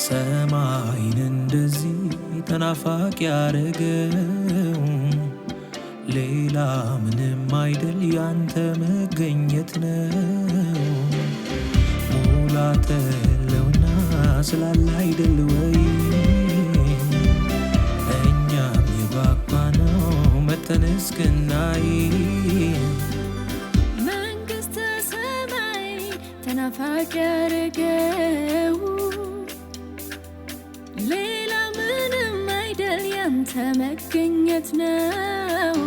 ሰማይን እንደዚህ ተናፋቂ ያረገው ሌላ ምንም አይደል ያንተ መገኘት ነው። ሙላት ያለውና ስላለ አይደል ወይ እኛም የጓጓነው መተን እስክናይ መንግሥተ ሰማይ ተናፋቂ ያረገው ሌላ ምንም አይደል ያንተ መገኘት ነው።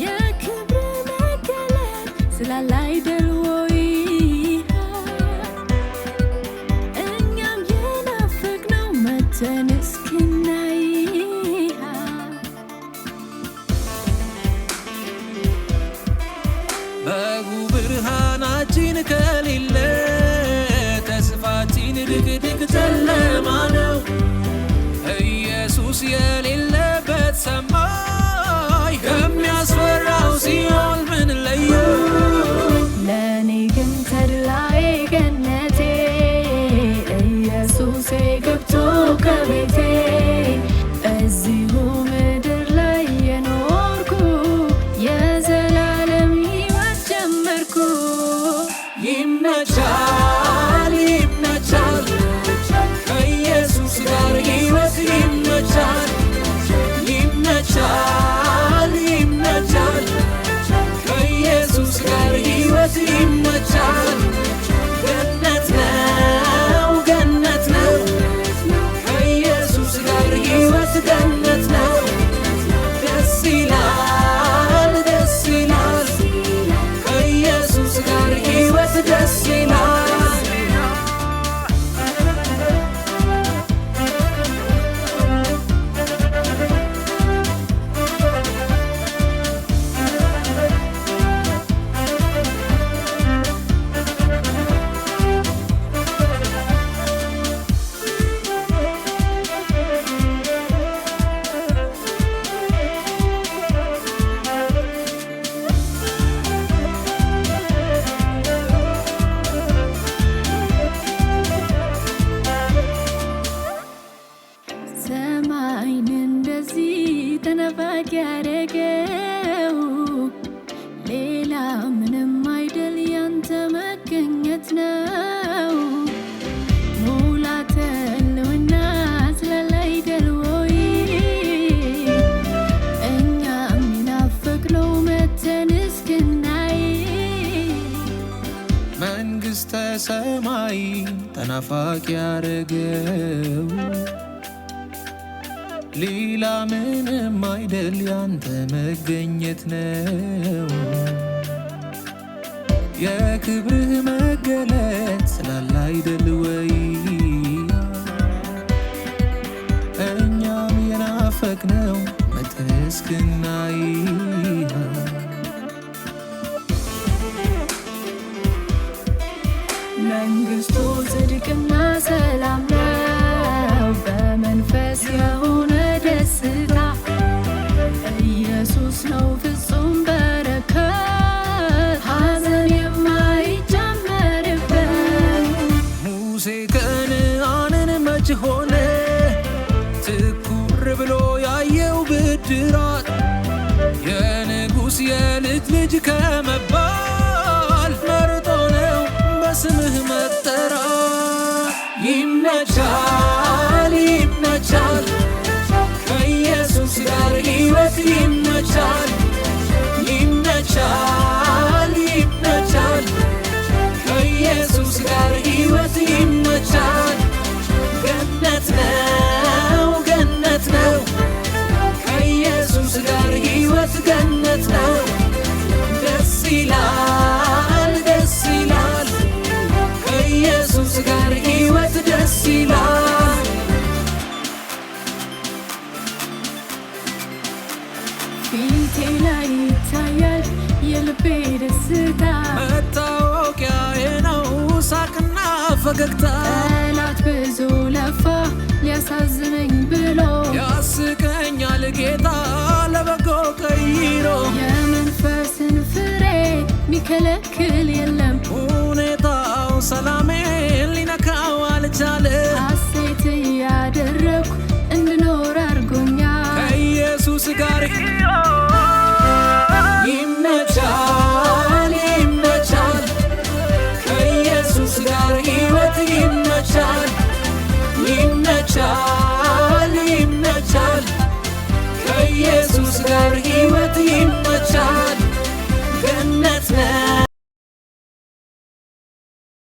የክብር መገለጥ ስላለ አይደል ወይ እኛም የናፈቅነው መተን እስክናይ በጉ ብርሃናችን ከሌለ ተስፋችን ድቅድቅ ጨለማ ነው። ኢየሱስ የሌለበት ሰማይ ከሚያስፈራው ሲኦል ምን ለየው? ለኔ ግን ተድላዬ ገነቴ ኢየሱሴ ገብቶ ከቤቴ እዚሁ ምድር ላይ የኖርኩ የዘላለም ሕይወት ጀመርኩ። ይመቻል ይመቻል ከኢየሱስ ጋር ሕይወት ይመቻል ይመቻል ይመቻል ከኢየሱስ ጋር ሕይወት ይመቻል። ገነት ነው ገነት ነው ከኢየሱስ ጋር ሕይወት ገነት ነው። ደስ ይላል ደስ ይላል ከኢየሱስ ጋር ሕይወት ደስ ይላል። ሰማይን እንደዚህ ተናፋቂ ያረገው ሌላ ምንም አይደል ያንተ መገኘት ነው። ሙላት ያለውና ስላለ አይደል ወይ እኛም የናፈቅነው መተን እስክናይ መንግሥተ ሰማይ ተናፋቂ ያረገው ሌላ ምንም አይደል ያንተ መገኘት ነው። የክብርህ መገለጥ ስላለ አይደል ወይ እኛም የናፈቅነው መተን እስክናይ መንግሥቱ ጽድቅና ሰላም ነው በመንፈስ የሆነ ደስታ ኢየሱስ ነው ፍጹም በረከት ሐዘን የማይጨመርበት። ሙሴ ከነዓንን መች ሆነ ትኩር ብሎ ያየው ብድራት የንጉሥ የልጅ ልጅ ከመባል መርጦ ነው በስምህ መጠራት። ይመቻል ይመቻል ከኢየሱስ ጋር ሕይወት ይመቻል ይመቻል ይመቻል ከኢየሱስ ጋር ሕይወት ይመቻል። ገነት ነው ገነት ነው ከኢየሱስ ጋር ሕይወት ገነት ነው። ደስ ይላል ደስ ይላል ከኢየሱስ ጋር ሕይወት ደስ ይላል። ፊቴ ላይ ይታያል የልቤ ደስታ መታወቂያዬ ነው ሳቅና ፈገግታ። ጠላት ብዙ ለፋ ሊያሳዝነኝ ብሎ ያስቀኛል ጌታ ለበጎ ቀይሮ። የመንፈስን ፍሬ ሚከለክል የለም ሁኔታው ሰላሜን ሊነካው አልቻለም። የተቻለ ሐሴት ያደረኩ እንድኖር አድርጎኛል ከኢየሱስ ጋር ይመቻል ይመቻል ከኢየሱስ ጋር ሕይወት ይመቻል ይመቻል ይመቻል ከኢየሱስ ጋር ሕይወት ይመቻል